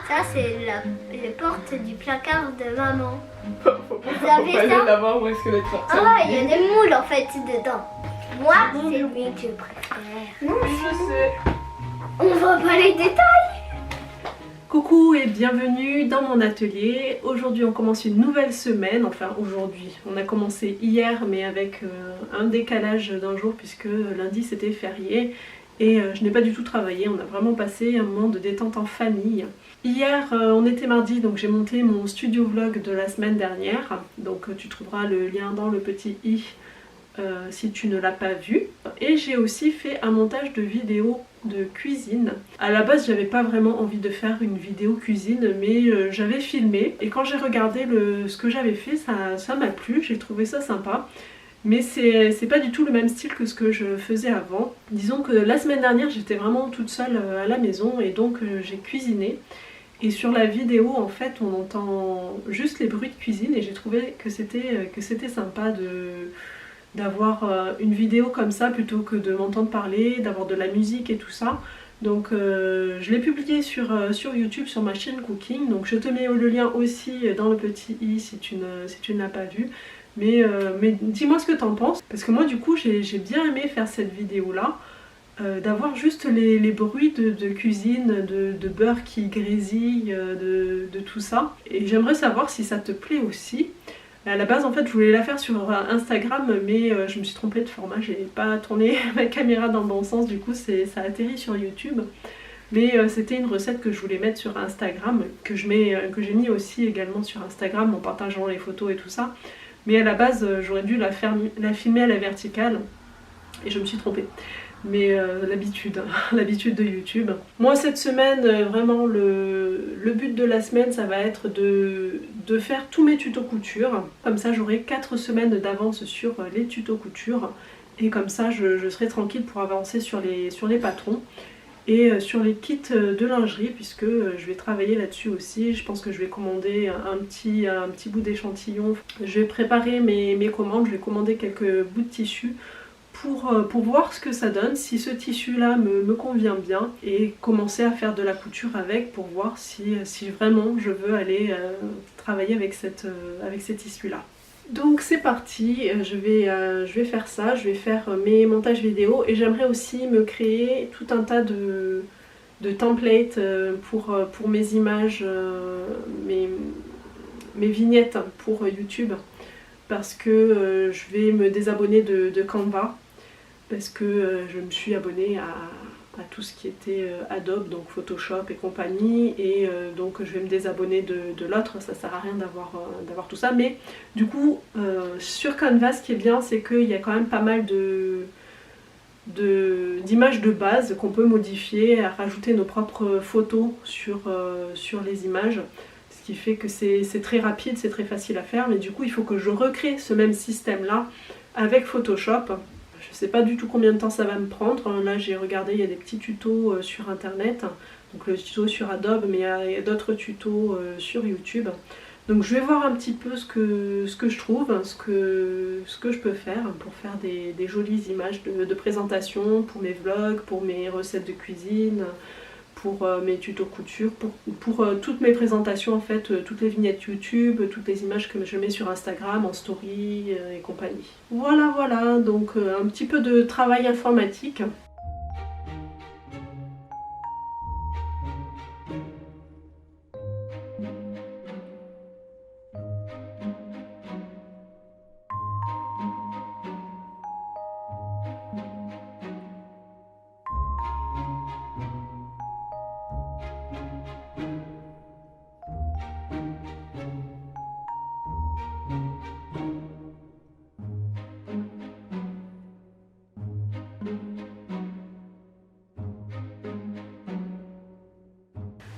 Ça, c'est les portes du placard de maman. Faut pas Vous avez ça? d'abord où est-ce que les portes sont. Ah, il y a des moules en fait dedans. Moi, c'est lui que je préfère. Non, je sais. On voit pas les détails. Coucou et bienvenue dans mon atelier. Aujourd'hui on commence une nouvelle semaine, enfin aujourd'hui, on a commencé hier mais avec un décalage d'un jour puisque lundi c'était férié et je n'ai pas du tout travaillé, on a vraiment passé un moment de détente en famille. Hier on était mardi donc j'ai monté mon studio vlog de la semaine dernière, donc tu trouveras le lien dans le petit i si tu ne l'as pas vu. Et j'ai aussi fait un montage de vidéo de cuisine. À la base j'avais pas vraiment envie de faire une vidéo cuisine mais j'avais filmé et quand j'ai regardé ce que j'avais fait ça m'a plu, j'ai trouvé ça sympa. Mais c'est pas du tout le même style que ce que je faisais avant. Disons que la semaine dernière j'étais vraiment toute seule à la maison et donc j'ai cuisiné. Et sur la vidéo en fait on entend juste les bruits de cuisine et j'ai trouvé que c'était sympa d'avoir une vidéo comme ça plutôt que de m'entendre parler, d'avoir de la musique et tout ça. Donc je l'ai publié sur YouTube sur ma chaîne Cooking, donc je te mets le lien aussi dans le petit i si tu ne l'as pas vu. Mais dis-moi ce que t'en penses, parce que moi du coup j'ai bien aimé faire cette vidéo là, d'avoir juste les bruits de cuisine, de beurre qui grésille, de tout ça. Et j'aimerais savoir si ça te plaît aussi. À la base en fait je voulais la faire sur Instagram mais je me suis trompée de format, j'ai pas tourné ma caméra dans le bon sens, du coup ça a atterri sur YouTube. Mais c'était une recette que je voulais mettre sur Instagram, que j'ai mis aussi également sur Instagram en partageant les photos et tout ça. Mais à la base j'aurais dû la filmer à la verticale et je me suis trompée. Mais l'habitude de YouTube. Moi cette semaine, vraiment le but de la semaine ça va être de faire tous mes tutos couture. Comme ça j'aurai 4 semaines d'avance sur les tutos couture. Et comme ça je serai tranquille pour avancer sur les patrons. Et sur les kits de lingerie puisque je vais travailler là-dessus aussi. Je pense que je vais commander un petit bout d'échantillon. Je vais préparer mes commandes, je vais commander quelques bouts de tissu pour voir ce que ça donne, si ce tissu là me convient bien et commencer à faire de la couture avec pour voir si vraiment je veux aller travailler avec ces tissus là. Donc c'est parti, je vais faire ça, je vais faire mes montages vidéo et j'aimerais aussi me créer tout un tas de templates pour mes images, mes vignettes pour YouTube parce que je vais me désabonner de Canva. Parce que je me suis abonnée à tout ce qui était Adobe, donc Photoshop et compagnie, et donc je vais me désabonner de l'autre, ça sert à rien d'avoir tout ça. Mais du coup sur Canva ce qui est bien c'est qu'il y a quand même pas mal d'images de base qu'on peut modifier, à rajouter nos propres photos sur les images. Ce qui fait que c'est très rapide, c'est très facile à faire, mais du coup il faut que je recrée ce même système là avec Photoshop. Je sais pas du tout combien de temps ça va me prendre. Là j'ai regardé, il y a des petits tutos sur internet, donc le tuto sur Adobe, mais il y a d'autres tutos sur YouTube. Donc je vais voir un petit peu ce que je trouve, ce que je peux faire pour faire des jolies images de présentation pour mes vlogs, pour mes recettes de cuisine, pour mes tutos couture, pour toutes mes présentations en fait, toutes les vignettes YouTube, toutes les images que je mets sur Instagram, en story et compagnie. Voilà, donc un petit peu de travail informatique.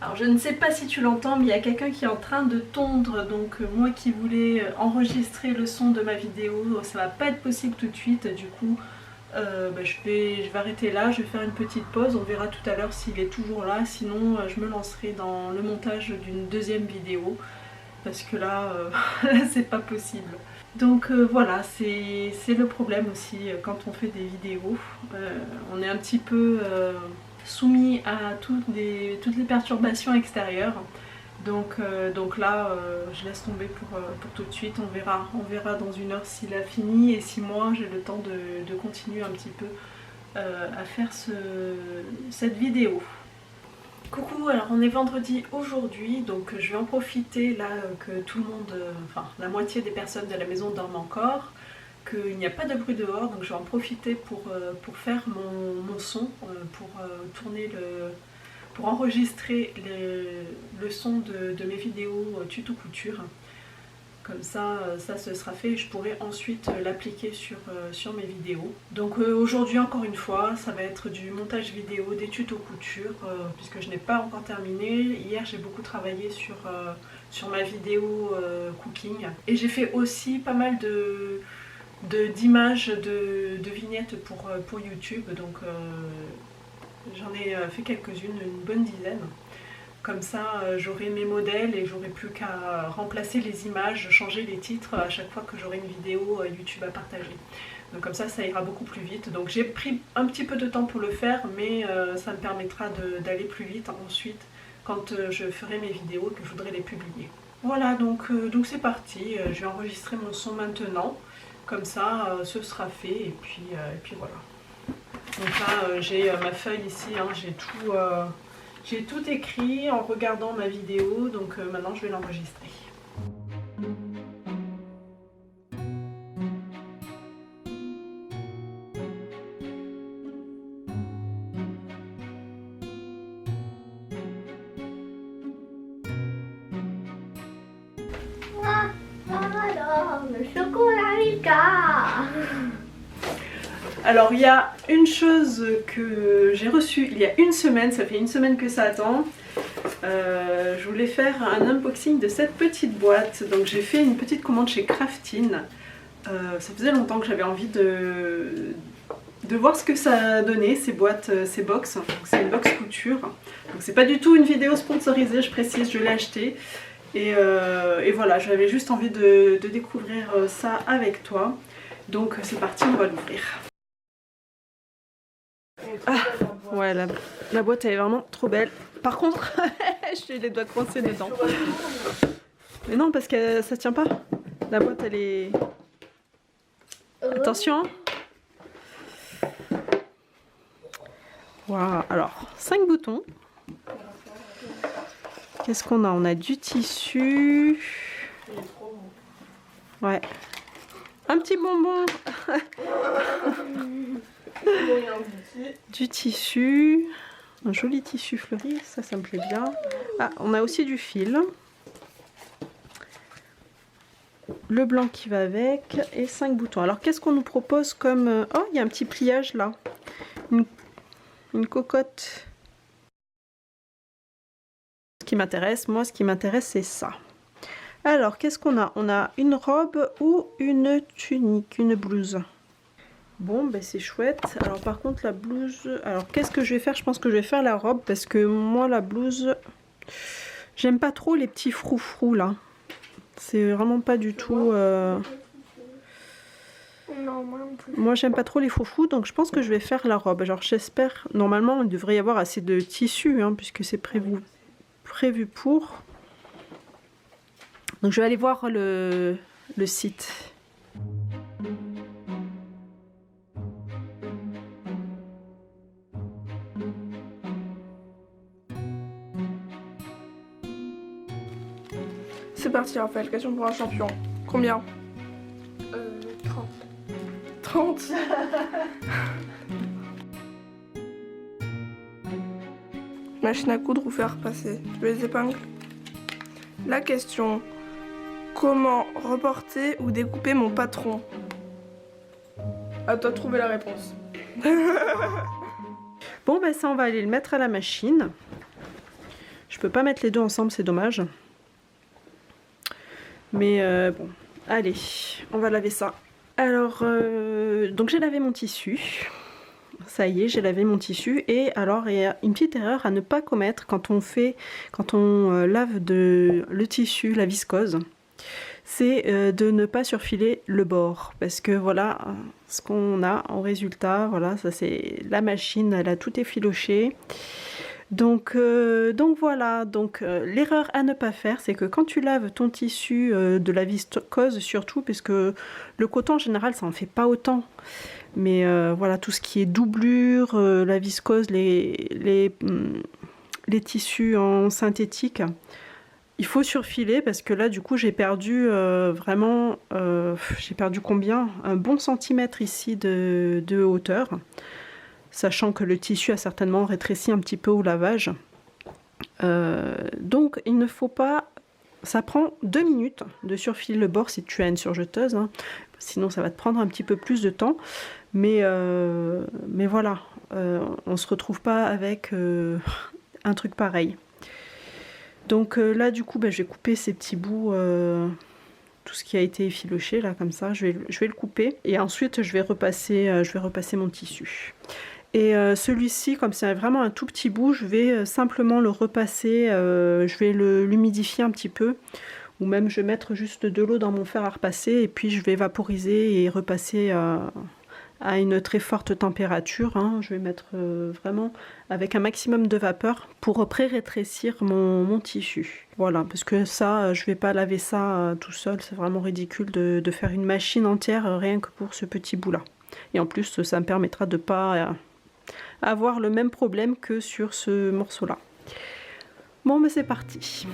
Alors je ne sais pas si tu l'entends mais il y a quelqu'un qui est en train de tondre, donc moi qui voulais enregistrer le son de ma vidéo, ça va pas être possible tout de suite, du coup je vais arrêter là, je vais faire une petite pause, on verra tout à l'heure s'il est toujours là, sinon je me lancerai dans le montage d'une deuxième vidéo parce que là c'est pas possible. Donc voilà, c'est le problème aussi quand on fait des vidéos, on est un petit peu soumis à toutes les perturbations extérieures. Donc là, je laisse tomber pour tout de suite. On verra dans une heure s'il a fini et si moi j'ai le temps de continuer un petit peu à faire cette vidéo. Coucou, alors on est vendredi aujourd'hui, donc je vais en profiter là que tout le monde, enfin la moitié des personnes de la maison dorment encore, qu'il n'y a pas de bruit dehors, donc je vais en profiter pour faire mon son, pour enregistrer le son de mes vidéos tuto couture. Comme ça, ça se sera fait et je pourrai ensuite l'appliquer sur mes vidéos. Donc aujourd'hui encore une fois, ça va être du montage vidéo, des tutos couture, puisque je n'ai pas encore terminé. Hier j'ai beaucoup travaillé sur ma vidéo cooking. Et j'ai fait aussi pas mal d'images, de vignettes pour YouTube. Donc j'en ai fait quelques-unes, une bonne dizaine. Comme ça, j'aurai mes modèles et j'aurai plus qu'à remplacer les images, changer les titres à chaque fois que j'aurai une vidéo YouTube à partager. Donc comme ça ira beaucoup plus vite. Donc j'ai pris un petit peu de temps pour le faire, mais ça me permettra d'aller plus vite ensuite quand je ferai mes vidéos et que je voudrais les publier. Voilà, donc c'est parti. Je vais enregistrer mon son maintenant. Comme ça, ce sera fait et puis voilà. Donc là, j'ai ma feuille ici, hein, j'ai tout écrit en regardant ma vidéo, donc maintenant je vais l'enregistrer. Alors, le chocolat Milka. Alors il y a une chose que j'ai reçue il y a une semaine, ça fait une semaine que ça attend. Je voulais faire un unboxing de cette petite boîte, donc j'ai fait une petite commande chez Craftin. Ça faisait longtemps que j'avais envie de voir ce que ça donnait, ces boîtes, ces box. C'est une box couture, donc c'est pas du tout une vidéo sponsorisée, je précise, je l'ai acheté. Et voilà, j'avais juste envie de découvrir ça avec toi. Donc c'est parti, on va l'ouvrir. Ah, ouais, la boîte elle est vraiment trop belle. Par contre, j'ai les doigts coincés dedans. Mais non, parce que ça tient pas. La boîte elle est... Attention. Waouh, alors 5 boutons. Qu'est-ce qu'on a? On a du tissu. Ouais. Un petit bonbon. Du tissu, un joli tissu fleuri, ça me plaît bien. Ah, on a aussi du fil, le blanc qui va avec et 5 boutons. Alors qu'est-ce qu'on nous propose comme... Oh, il y a un petit pliage là, une cocotte. Ce qui m'intéresse, moi ce qui m'intéresse c'est ça. Alors qu'est-ce qu'on a? On a une robe ou une tunique, une blouse. Bon, ben c'est chouette. Alors par contre la blouse... Alors qu'est-ce que je vais faire? Je pense que je vais faire la robe parce que moi la blouse... J'aime pas trop les petits froufrous là. C'est vraiment pas du tout... Moi j'aime pas trop les froufrous, donc je pense que je vais faire la robe. Alors j'espère... Normalement il devrait y avoir assez de tissu hein, puisque c'est prévu pour. Donc je vais aller voir le site. C'est parti Raphaël, question pour un champion. Combien? 30. 30. Machine à coudre ou faire passer? Tu veux les épingles? La question: comment reporter ou découper mon patron? À toi de trouver la réponse. Bon ben ça on va aller le mettre à la machine. Je peux pas mettre les deux ensemble, c'est dommage. Mais bon, allez, on va laver ça. Alors, donc j'ai lavé mon tissu. Ça y est, j'ai lavé mon tissu. Et alors, il y a une petite erreur à ne pas commettre quand on lave le tissu, la viscose. c'est de ne pas surfiler le bord. Parce que voilà ce qu'on a en résultat. Voilà, ça c'est la machine, elle a tout effiloché. Donc voilà, l'erreur à ne pas faire, c'est que quand tu laves ton tissu de la viscose surtout, puisque le coton en général ça en fait pas autant, mais voilà, tout ce qui est doublure, la viscose, les tissus en synthétique, il faut surfiler parce que là du coup j'ai perdu vraiment, j'ai perdu combien? Un bon centimètre ici de hauteur. Sachant que le tissu a certainement rétréci un petit peu au lavage. Donc il ne faut pas... Ça prend 2 minutes de surfiler le bord si tu as une surjeteuse, hein. Sinon ça va te prendre un petit peu plus de temps. Mais voilà, on ne se retrouve pas avec un truc pareil. Donc là du coup je vais couper ces petits bouts... tout ce qui a été effiloché là comme ça, je vais le couper. Et ensuite je vais repasser mon tissu. Et celui-ci, comme c'est vraiment un tout petit bout, je vais simplement le repasser, je vais l'humidifier un petit peu, ou même je vais mettre juste de l'eau dans mon fer à repasser, et puis je vais vaporiser et repasser à une très forte température, hein. Je vais mettre vraiment avec un maximum de vapeur pour pré-rétrécir mon tissu. Voilà, parce que ça, je vais pas laver ça tout seul, c'est vraiment ridicule de faire une machine entière rien que pour ce petit bout-là. Et en plus, ça me permettra de pas... avoir le même problème que sur ce morceau là. Bon, mais c'est parti.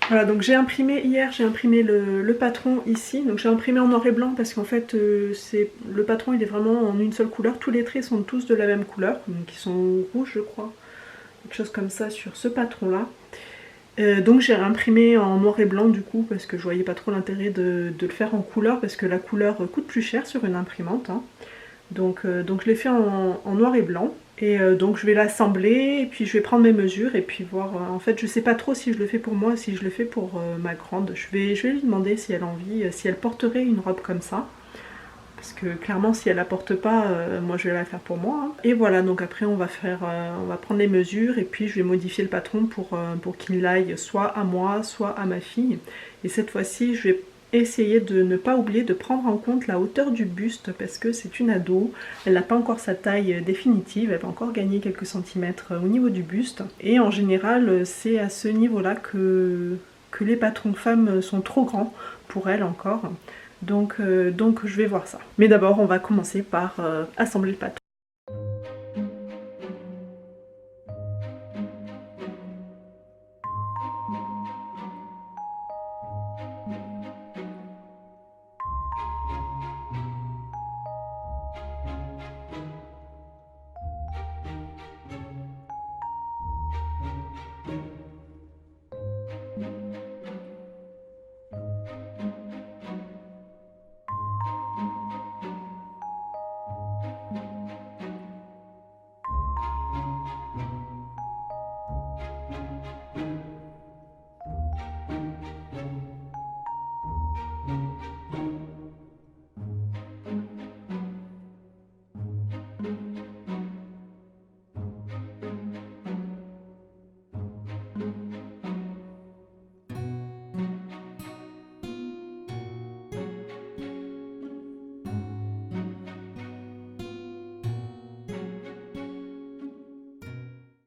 Voilà, donc j'ai imprimé hier, j'ai imprimé le patron ici. Donc j'ai imprimé en noir et blanc parce qu'en fait le patron il est vraiment en une seule couleur. Tous les traits sont tous de la même couleur, donc ils sont rouges je crois. Quelque chose comme ça sur ce patron là. Donc j'ai imprimé en noir et blanc du coup parce que je voyais pas trop l'intérêt de le faire en couleur parce que la couleur coûte plus cher sur une imprimante, hein. Donc je l'ai fait en noir et blanc. Et donc je vais l'assembler et puis je vais prendre mes mesures et puis voir, en fait je sais pas trop si je le fais pour moi, si je le fais pour ma grande. Je vais lui demander si elle a envie, si elle porterait une robe comme ça. Parce que clairement si elle la porte pas, moi je vais la faire pour moi, hein. Et voilà, donc après on va prendre les mesures et puis je vais modifier le patron pour qu'il aille soit à moi, soit à ma fille. Et cette fois-ci je vais essayer de ne pas oublier de prendre en compte la hauteur du buste parce que c'est une ado, elle n'a pas encore sa taille définitive, elle va encore gagner quelques centimètres au niveau du buste. Et en général c'est à ce niveau-là que les patrons femmes sont trop grands pour elle encore. Donc je vais voir ça. Mais d'abord on va commencer par assembler le patron.